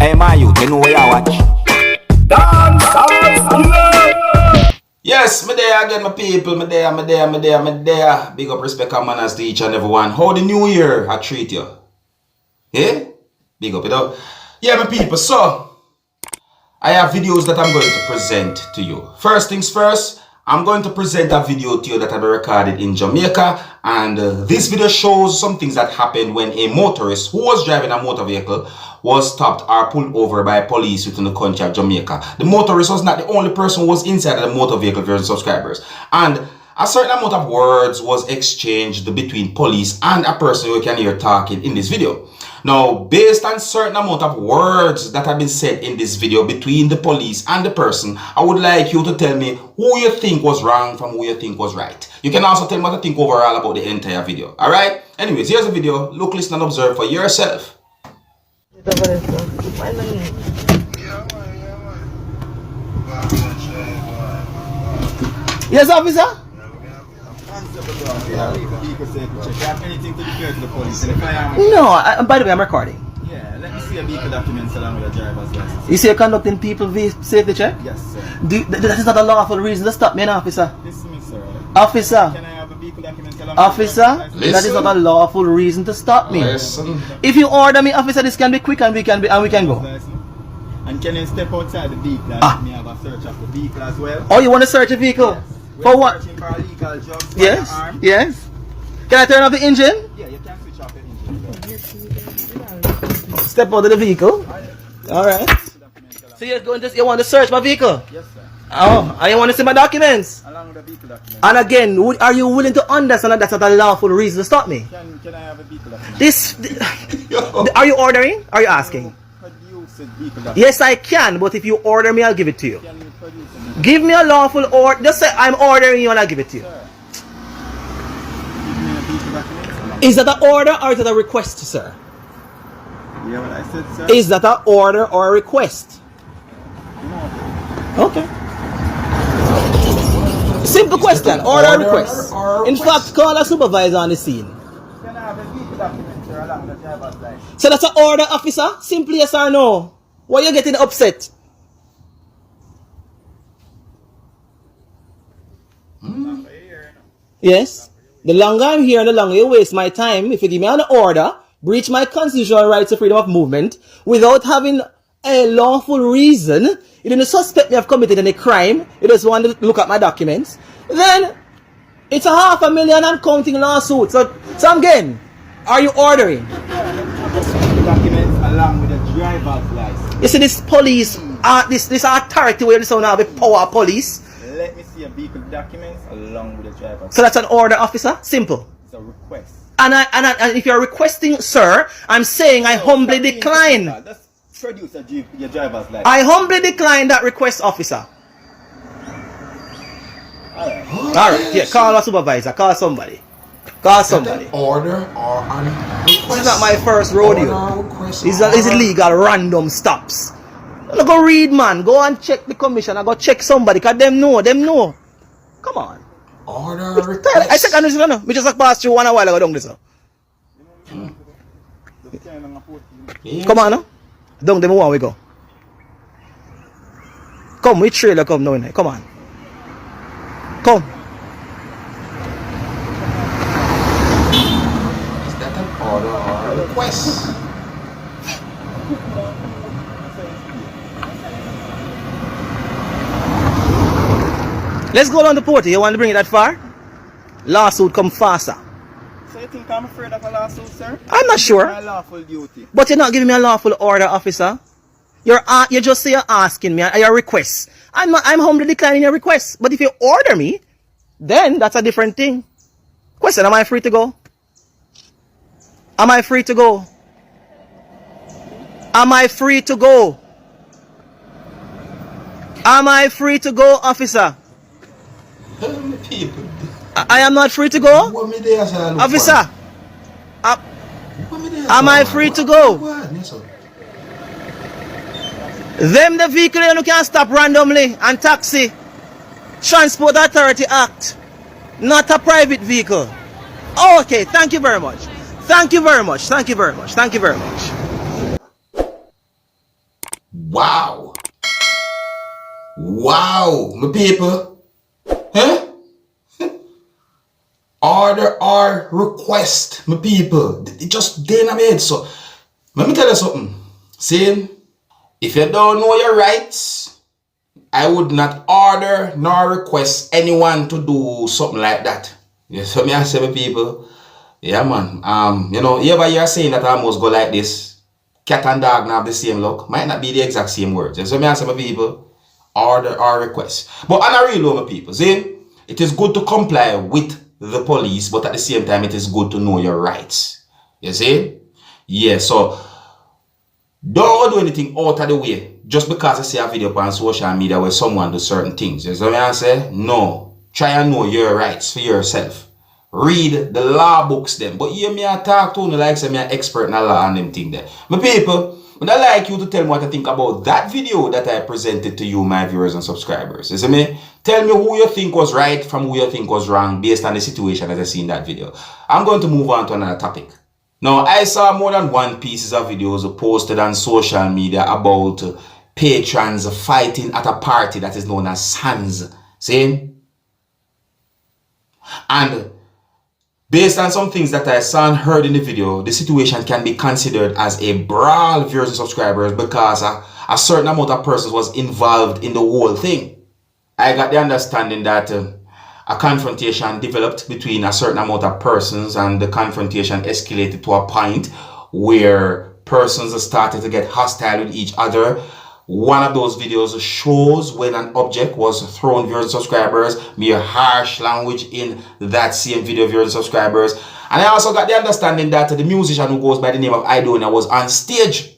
Hey, my youth, you know where you watch? Dancehall, skilla. Yes, me there again, my people. Me there. Big up, respect, and manners to each and everyone. How the new year I treat you? Yeah? Big up, you know? Yeah, my people, so I have videos that I'm going to present to you. First things first, I'm going to present a video to you that I recorded in Jamaica, and this video shows some things that happened when a motorist who was driving a motor vehicle was stopped or pulled over by police within the country of Jamaica. The motorist was not the only person who was inside of the motor vehicle, viewers and subscribers, and a certain amount of words was exchanged between police and a person who can hear talking in this video. Now, based on certain amount of words that have been said in this video between the police and the person, I would like you to tell me who you think was wrong from who you think was right. You can also tell me what you think overall about the entire video. Alright? Anyways, here's the video. Look, listen, and observe for yourself. Yes, officer? No, by the way, I'm recording. Yeah, let me see a vehicle documents along with a driver's license. You say you're conducting people safety check? Yes, sir. That is not a lawful reason to stop me, officer. Listen, me, sir. Officer. Can I have a vehicle document along Officer, with a driver's that is not a lawful reason to stop me. Listen. If you order me, officer, this can be quick and we can go. license? And can you step outside the vehicle and let me have a search of the vehicle as well? Oh, you want to search a vehicle? Yes. For what? Searching for illegal drugs. Yes, Firearm. yes. Can I turn off the engine? Yeah, you can switch off the engine. Step out of the vehicle. Alright. So you want to search my vehicle? Yes, sir. Oh, and you want to see my documents? Along with the vehicle document. And again, are you willing to understand that that's not a lawful reason to stop me? Can I have a vehicle document? Are you ordering? Are you asking? Produce a vehicle document. Yes, I can, but if you order me, I'll give it to you. Can you produce a Give me a lawful order. Just say I'm ordering you and I'll give it to you. Sir, give me a vehicle document. Is that an order or is that a request, sir? Yeah, what I said, sir. Is that an order or a request? No. Okay. Simple question. Order or request? In fact, call a supervisor on the scene. Can I have a vehicle document, sir, along with the driver's license? So that's an order, officer? Simply yes or no? Why are you getting upset? Yes. The longer I'm here, the longer you waste my time. If you give me an order, breach my constitutional rights of freedom of movement without having a lawful reason, you didn't suspect me of committing any crime, you just want to look at my documents, then it's a $500,000 and counting lawsuit. So again, are you ordering? Documents along with the driver's license. You see this police, this authority where this one have a power police. Let me see a vehicle documents along with the driver's So that's an order, officer? Simple. It's a request. And if you're requesting, sir, I'm saying I humbly decline. Let's produce your driver's license. I humbly decline that request, officer. Alright, yeah, call a supervisor, call somebody. Call somebody. Order or an request? This is not my first rodeo. This is illegal random stops. Look, go read, man. Go and check the commission. I go check somebody, because them know. Come on. Order or request? I said, no. We just passed through 1 while ago, don't listen. Come on, no? Don't them where we go. Come, we trailer come now. Come on. Come. Is that an order or a request? Let's go down the portal. You want to bring it that far? Lawsuit come faster. So you think I'm afraid of a lawsuit, sir? I'm not sure. My lawful duty. But you're not giving me a lawful order, officer. You just say you're asking me your request. I'm humbly declining your request. But if you order me, then that's a different thing. Question, am I free to go? Am I free to go? Am I free to go? Am I free to go, officer? I am not free to go? Officer, am I free to go? Them the vehicle you can stop randomly and taxi. Transport Authority Act. Not a private vehicle. Okay, thank you very much. Thank you very much. Thank you very much. Thank you very much. Wow. Wow, my people. Huh? Order or request, my people. It just did in my head. So, let me tell you something. See, if you don't know your rights, I would not order nor request anyone to do something like that. You see me, I say, my people. Yeah, man. You know, you ever hear saying that I must go like this? Cat and dog now have the same look. Might not be the exact same words. You see me, I say, my people. Order or request. But on a real my people, see, it is good to comply with the police, but at the same time, it is good to know your rights. You see? Yeah, so don't do anything out of the way just because I see a video on social media where someone does certain things. You see what I say? No. Try and know your rights for yourself. Read the law books them. But hear me I talk to you like say me an expert in the law and them thing there. My people, would I like you to tell me what you think about that video that I presented to you, my viewers and subscribers. You see me? Tell me who you think was right from who you think was wrong based on the situation that I see in that video. I'm going to move on to another topic. Now, I saw more than one pieces of videos posted on social media about patrons fighting at a party that is known as sandz. See? And based on some things that I saw and heard in the video, the situation can be considered as a brawl, viewers and subscribers, because a certain amount of persons was involved in the whole thing. I got the understanding that a confrontation developed between a certain amount of persons, and the confrontation escalated to a point where persons started to get hostile with each other. One of those videos shows when an object was thrown, viewers and subscribers, mere harsh language in that same video, viewers and subscribers. And I also got the understanding that the musician who goes by the name of Idonia was on stage.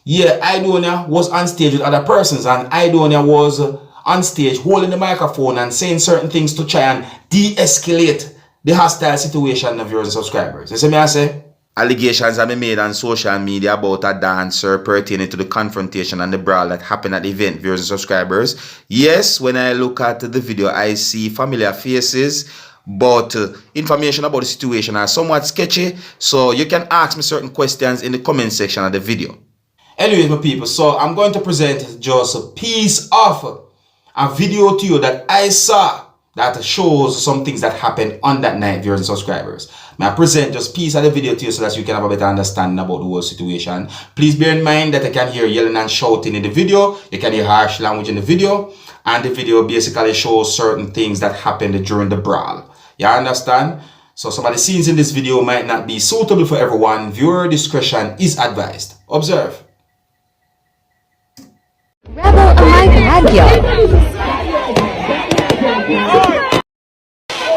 Yeah, Idonia was on stage with other persons, and Idonia was on stage holding the microphone and saying certain things to try and de-escalate the hostile situation of viewers and subscribers. You see me I say? Allegations have been made on social media about a dancer pertaining to the confrontation and the brawl that happened at the event, viewers and subscribers. Yes, when I look at the video, I see familiar faces, but information about the situation are somewhat sketchy, so you can ask me certain questions in the comment section of the video. Anyways, my people, so I'm going to present just a piece of a video to you that I saw that shows some things that happened on that night, viewers and subscribers. May I present just a piece of the video to you so that you can have a better understanding about the whole situation. Please bear in mind that I can hear yelling and shouting in the video. You can hear harsh language in the video. And the video basically shows certain things that happened during the brawl. You understand? So some of the scenes in this video might not be suitable for everyone. Viewer discretion is advised. Observe. Rebel Alive Radio.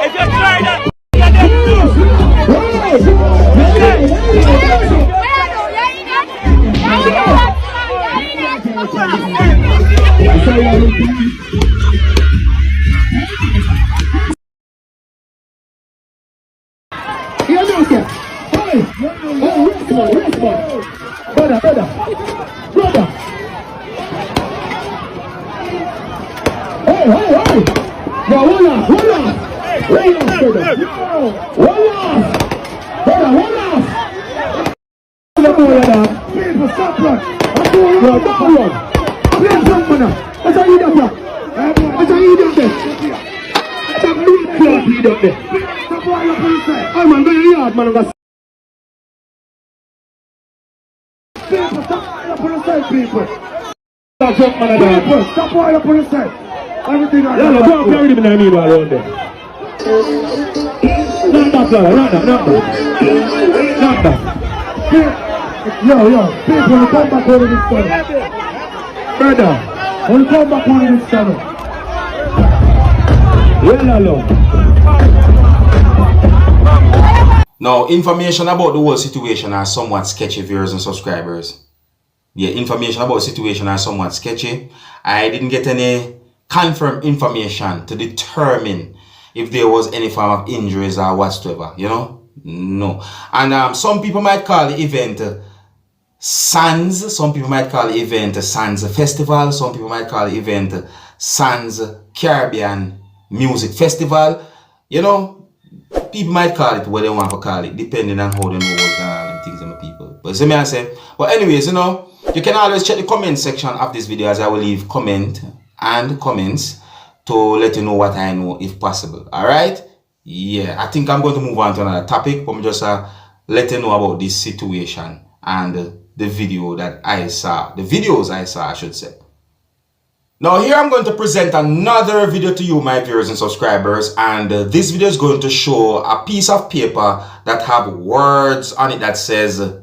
If you try that, you get Yo, people, come back over this channel. Brother, we'll come back over this channel. Now, information about the whole situation are somewhat sketchy, viewers and subscribers. Yeah, information about the situation are somewhat sketchy. I didn't get any confirmed information to determine if there was any form of injuries or whatsoever, you know? No. And some people might call the event sandz. Some people might call the event sandz festival. Some people might call the event sandz Caribbean Music Festival. You know, people might call it what they want to call it, depending on how they know what's going on and things in the people. But see me I say, but anyways, you know, you can always check the comment section of this video, as I will leave comment and comments to let you know what I know if possible. Alright? Yeah, I think I'm going to move on to another topic, but I'm just let you know about this situation and the video that I saw, the videos I saw, I should say. Now here I'm going to present another video to you, my viewers and subscribers, and this video is going to show a piece of paper that have words on it that says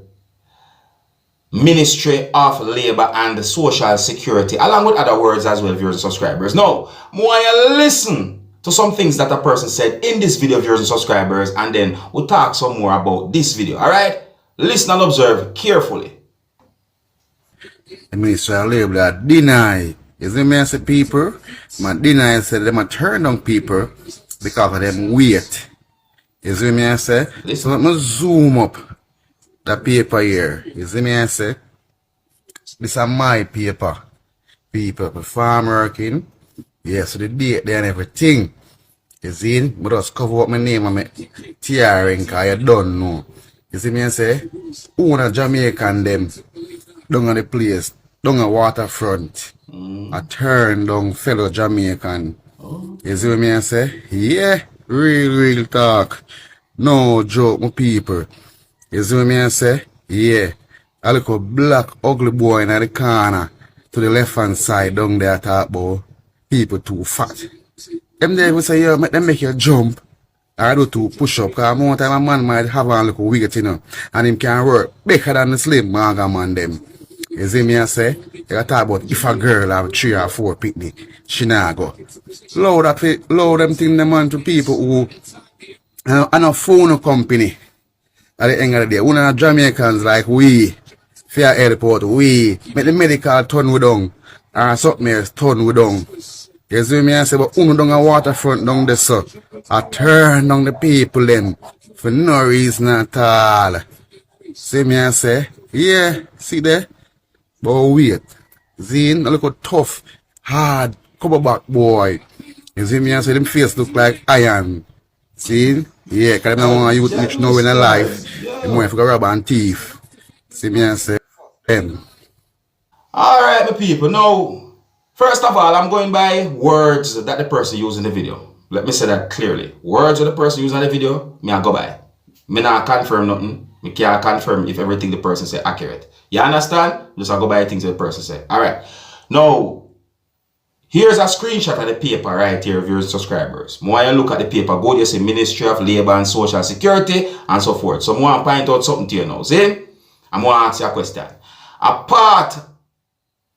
Ministry of Labor and Social Security, along with other words as well, viewers and subscribers. Now, more you listen to some things that a person said in this video, viewers and subscribers, and then we'll talk some more about this video. Alright? Listen and observe carefully. The Ministry of Labor deny. You see me, I say people, man deny, say them a turn down people because of them weight. You see me, I say, so let me zoom up the paper here. You see me, I say, this is my paper. People, farm working, yes, so the date there and everything. You see, but just cover up my name and my TRN because you don't know. You see me, I say, who a Jamaican them down on the place, down on waterfront. I turn down fellow Jamaican. You see what I say? Yeah, real talk. No joke, my people. You see what I say? Yeah. I look a black ugly boy in the corner to the left hand side down there talk about people too fat. Them there will say, yeah, make them make you jump. I do to push up, because more time a man might have a little weight, you know, and him can work better than the slim man them. You see me, I say, you talk about if a girl have 3 or 4 picnic, she not go. Load them thing them on to people who and a phone company. At the end of the day, one of the Jamaicans like we, fair airport, we make the medical turn we down, or something else turn we down. You see me, I say, but uno down a waterfront down there, so I turn down the people them for no reason at all. See me, I say, yeah, see there? But wait, Zine, a little tough, hard, cover back boy. You see me, I say, them face look like iron. See? Yeah, because I don't want you to know in a life. Them want to go rob and thief. See me, I say, them. Alright, my people. Now, first of all, I'm going by words that the person used in the video. Let me say that clearly. Words that the person used in the video, me I go by. Me not confirm nothing. Me can't confirm if everything the person say accurate. You understand? Just I go by things that the person say. Alright. Now, here's a screenshot of the paper right here, viewers and subscribers. More you look at the paper, go there say Ministry of Labor and Social Security and so forth. So I want to point out something to you now. See? I want to ask you a question. A part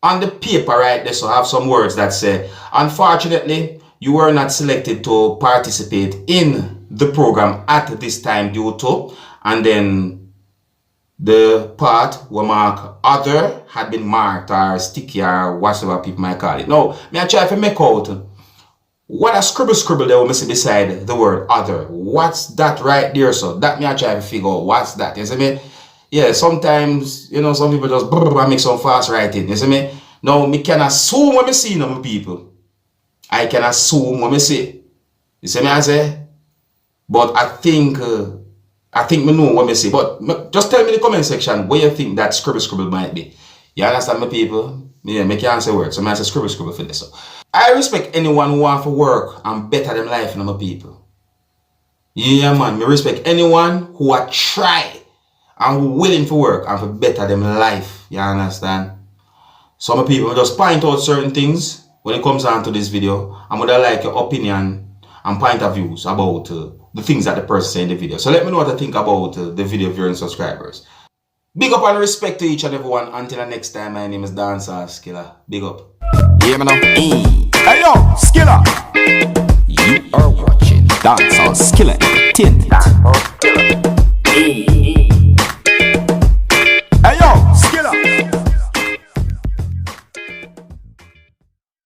on the paper right there, so I have some words that say, unfortunately, you were not selected to participate in the program at this time due to, and then the part where mark other had been marked or sticky or whatever people might call it. Now, me I try to make out what a scribble there will see beside the word other. What's that right there? So that me I try to figure out what's that. You see me? Yeah, sometimes, you know, some people just make some fast writing. You see me? Now, me can assume what me see in my people. I can assume what me see. You see me I say? But I think me know what me see. But just tell me in the comment section where you think that scribble might be. You understand my people? Yeah, me can't say words. So I say scribble for this. So I respect anyone who want to work and better them life in my people. Yeah man, me respect anyone who are try and who willing to work and for better them life. You understand? Some people just point out certain things when it comes down to this video. I'm gonna like your opinion and point of views about the things that the person say in the video. So let me know what I think about the video, viewers and subscribers. Big up and respect to each and everyone. Until the next time, my name is Dancehall Skilla. Big up. Yeah, man. Hey yo, Skilla. You are watching Dancehall Skilla Entertainment.